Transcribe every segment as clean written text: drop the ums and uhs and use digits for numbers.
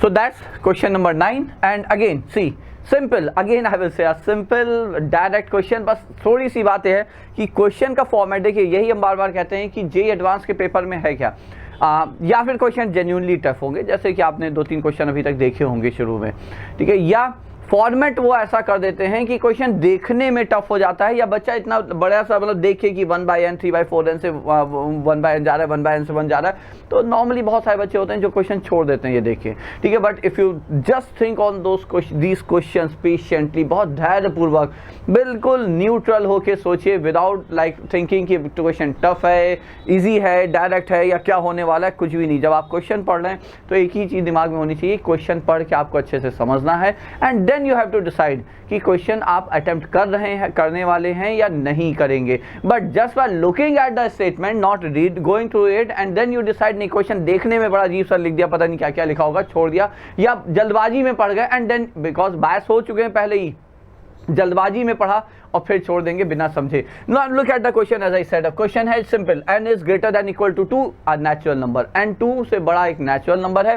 So that's question number 9. And again, see, simple, again I will say simple direct question. बस थोड़ी सी बात है कि क्वेश्चन का फॉर्मेट देखिए, यही हम बार बार कहते हैं कि जेईई एडवांस के पेपर में है क्या, या फिर क्वेश्चन जेन्युइनली टफ होंगे, जैसे कि आपने 2-3 क्वेश्चन अभी तक देखे होंगे शुरू में, ठीक है, या फॉर्मेट वो ऐसा कर देते हैं कि क्वेश्चन देखने में टफ हो जाता है, या बच्चा इतना बड़ा सा मतलब देखे कि 1/n 3/4n से 1/n जा रहा है, 1/n से 1 जा रहा है, तो नॉर्मली बहुत सारे बच्चे होते हैं जो क्वेश्चन छोड़ देते हैं ये देख के, ठीक है. But if you just think on these questions patiently, बहुत धैर्यपूर्वक, बिल्कुल न्यूट्रल होके सोचिए, विदाउट लाइक थिंकिंग कि क्वेश्चन टफ है, ईजी है, डायरेक्ट है, या क्या होने वाला है, कुछ भी नहीं. जब आप क्वेश्चन पढ़ रहे हैं तो एक ही चीज़ दिमाग में होनी चाहिए, क्वेश्चन पढ़ के आपको अच्छे से समझना है, and then you have to decide कि क्वेश्चन आप अटेम्प्ट कर रहे हैं, करने वाले हैं या नहीं करेंगे. But just by looking at the statement, not read, going through it, and then you decide नहीं, क्वेश्चन देखने में बड़ा अजीब सा लिख दिया, पता नहीं क्या क्या लिखा होगा, छोड़ दिया, या जल्दबाजी में पढ़ गए, एंड देन बिकॉज बायस हो चुके हैं पहले ही, जल्दबाजी में पढ़ा और फिर छोड़ देंगे बिना समझे. Now look at the question. As I said, question है simple, n is greater than equal to 2 a natural number, n 2 से बड़ा एक नेचुरल नंबर है,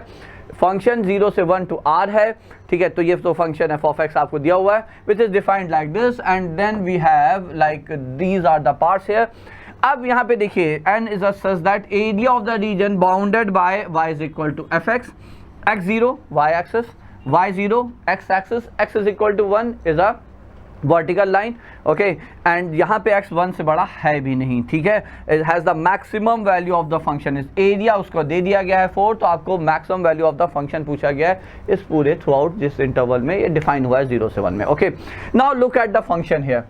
फंक्शन 0 से 1 टू r है, ठीक है. तो ये तो फंक्शन f ऑफ x आपको दिया हुआ है, which is defined like this, and then we have like these are the parts here. अब यहाँ पे देखिए, n is such that area of the region bounded by y is equal to fx, x0 y axis, y0 x axis, x is equal to 1 is a vertical line, okay, and यहाँ पे x 1 से बड़ा है भी नहीं, ठीक है. It has the maximum value of the function is area, उसको दे दिया गया है 4, तो आपको maximum value of the function पूछा गया है इस पूरे थ्रू आउट जिस इंटरवल में ये डिफाइन हुआ है 0 से 1 में, okay. Now look at the function here.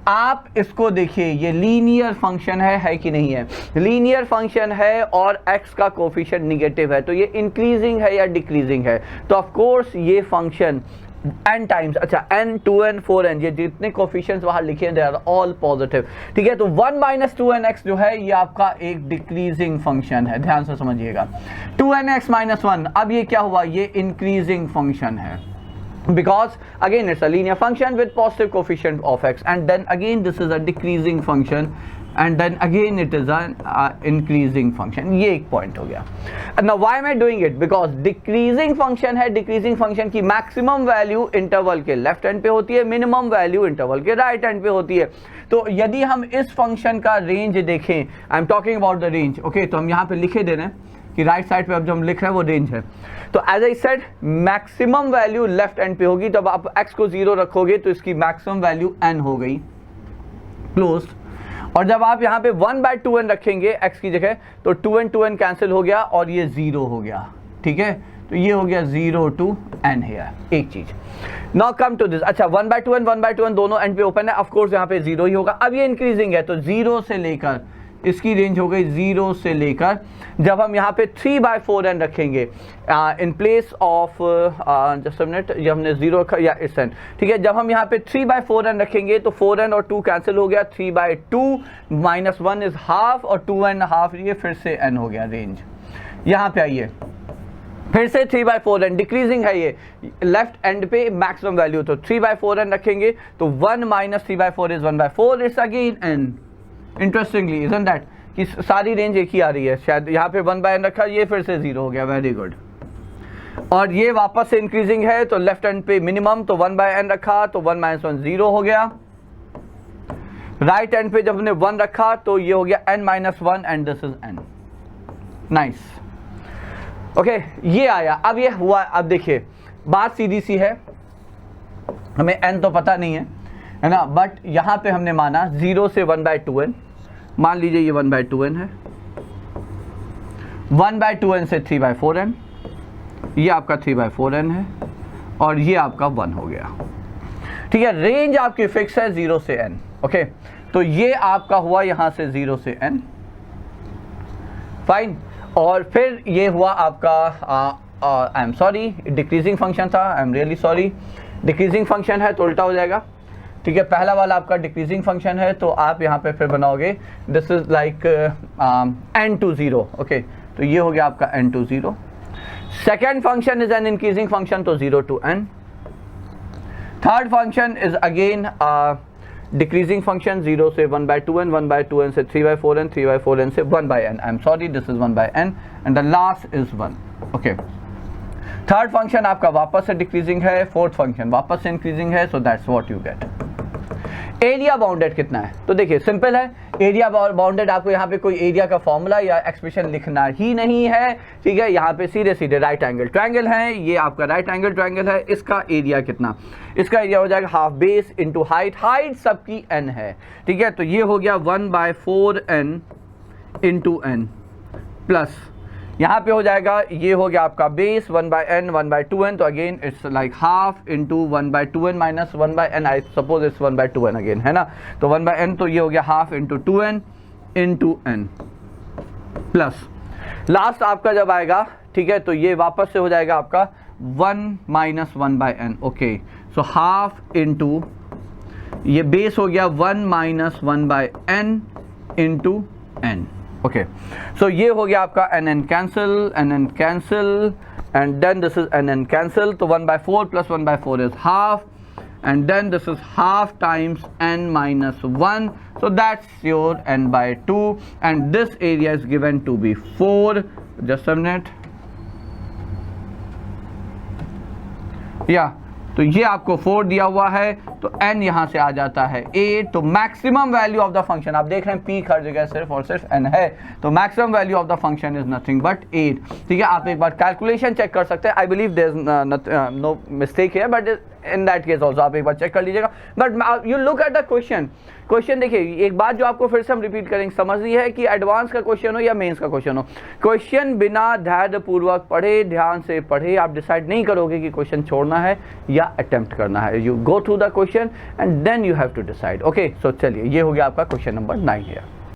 आप इसको देखिए, ये लीनियर फंक्शन है कि नहीं है, लीनियर फंक्शन है और x का कोफिशिएंट निगेटिव है, तो ये इंक्रीजिंग है या डिक्रीजिंग है, तो ऑफ कोर्स ये फंक्शन n टाइम्स, अच्छा n 2n 4n, ये जितने कोफिशिएंट्स वहाँ लिखे हैं दे आर ऑल पॉजिटिव, ठीक है. तो 1 - 2nx जो है ये आपका एक डिक्रीजिंग फंक्शन है, ध्यान से समझिएगा. 2nx - 1, अब ये क्या हुआ, ये इंक्रीजिंग फंक्शन है, because again it's a linear function with positive coefficient of x, and then again this is a decreasing function, and then again it is an increasing function. ये एक पॉइंट हो गया. Now why am I doing it? Because decreasing function है, decreasing function की maximum value interval के left end पे होती है, मिनिमम वैल्यू इंटरवल के राइट एंड पे होती है. तो यदि हम इस फंक्शन का रेंज देखें, I am talking about the range, okay, तो हम यहाँ पे लिखे दे रहे हैं कि राइट साइड पे अब जो हम लिख रहे हैं वो रेंज है. तो as I said, maximum value left end पे होगी, तब आप x को 0 रखोगे तो इसकी मैक्सिमम वैल्यू n हो गई, क्लोज्ड. और जब आप यहाँ पे 1/2n रखेंगे x की जगह, तो 2n कैंसिल हो गया और ये 0 हो गया, ठीक है. तो ये हो गया 0 to n है एक चीज. नाउ कम टू दिस, अच्छा 1/2n दोनों एंड पे ओपन है, ऑफ कोर्स यहाँ पे 0 ही होगा. अब ये इंक्रीजिंग है, तो 0 से लेकर इसकी रेंज हो गई 0 से लेकर, जब हम यहाँ पे 3/4n रखेंगे in place of just a minute, जब हमने 0 रखा या इस एंड, ठीक है, जब हम यहाँ पे 3/4n रखेंगे तो 4n और 2 कैंसिल हो गया, 3/2 - 1 इज हाफ, और 2.5 ये फिर से n हो गया रेंज. यहाँ पे आइए, फिर से 3/4n डिक्रीजिंग है, ये लेफ्ट एंड पे मैक्सिमम वैल्यू, तो 3/4n रखेंगे तो 1 - 3/4 is 1/4, it's again n. Interestingly isn't that कि सारी रेंज एक ही आ रही है, शायद यहाँ पे 1/n रखा, ये फिर से 0 हो गया, वेरी गुड. और ये वापस से इंक्रीजिंग है, तो लेफ्ट एंड पे मिनिमम, तो 1/n रखा तो 1 - 1 0 हो गया. राइट एंड पे जब हमने 1 रखा तो ये हो गया n - 1 and this is n. Nice, okay, ये आया. अब ये हुआ, अब देखिए बात सीधी सी है, हमें n तो पता नहीं है ना, बट यहाँ पे हमने माना 0 से 1/2n, मान लीजिए ये 1/2n है, 1/2n से 3/4n, ये आपका 3/4n है, और ये आपका 1 हो गया, ठीक है. रेंज आपकी फिक्स है 0 से n, ओके. तो ये आपका हुआ यहाँ से 0 से n, फाइन. और फिर ये हुआ आपका, I am sorry, decreasing function था, I am really sorry, decreasing function है तो उल्टा हो जाएगा, ठीक है. पहला वाला आपका डिक्रीजिंग फंक्शन है, तो आप यहाँ पे फिर बनाओगे this is like n to 0, okay. तो ये हो गया आपका n to 0. Second function is an increasing function, तो 0 to n. Third function is again decreasing function, 0 से 1/2n, 1/2n से 3/4n, 3/4n से 1/n. I am sorry, this is 1/n, and the last is 1, okay. Third function आपका वापस से decreasing है, fourth function वापस से इंक्रीजिंग है, so that's what you get. Area bounded कितना है, तो देखिए सिंपल है, एरिया बाउंडेड आपको यहाँ पे कोई एरिया का फॉर्मूला या एक्सप्रेशन लिखना ही नहीं है, ठीक है। यहाँ पे सीधे सीधे राइट एंगल ट्रायंगल है, ये आपका राइट एंगल ट्रायंगल है, इसका एरिया कितना, इसका एरिया हो जाएगा half base into height, height सबकी n है, ठीक है। तो ये हो गया 1/4n इंटू n प्लस यहाँ पे हो जाएगा, ये हो गया आपका बेस 1/n 1/2n, तो again it's like half into 1/2n minus 1/n, I suppose it's 1/2n again, है ना। तो 1/n, तो ये हो गया half into 2n into n plus last आपका जब आएगा, ठीक है, तो ये वापस से हो जाएगा आपका 1 minus 1/n, okay. So half into ये बेस हो गया 1 minus 1/n into n, okay. So ये हो गया आपका n cancel and then this is n cancel, तो 1/4 plus 1/4 is half and then this is half times n minus 1, so that's your n/2 and this area is given to be 4, just a minute, yeah, तो ये आपको 4 दिया हुआ है, तो n यहाँ से आ जाता है 8, तो maximum value of the function आप देख रहे हैं p हर जगह सिर्फ और सिर्फ n है, तो maximum value of the function is nothing but 8, ठीक है। आप एक बार कैलकुलेशन चेक कर सकते हैं, I believe there is no mistake है, but in that case also आप एक बार चेक कर लीजिएगा। But you look at the question देखिए, एक बात जो आपको फिर से हम रिपीट करेंगे, समझनी है कि एडवांस का क्वेश्चन हो या मेंस का क्वेश्चन हो, क्वेश्चन बिना धैर्य पूर्वक पढ़े, ध्यान से पढ़े, आप डिसाइड नहीं करोगे कि क्वेश्चन छोड़ना है या अटेम्प्ट करना है। You go through the question and then you have to decide, okay. So चलिए, ये हो गया आपका क्वेश्चन नंबर 9 है।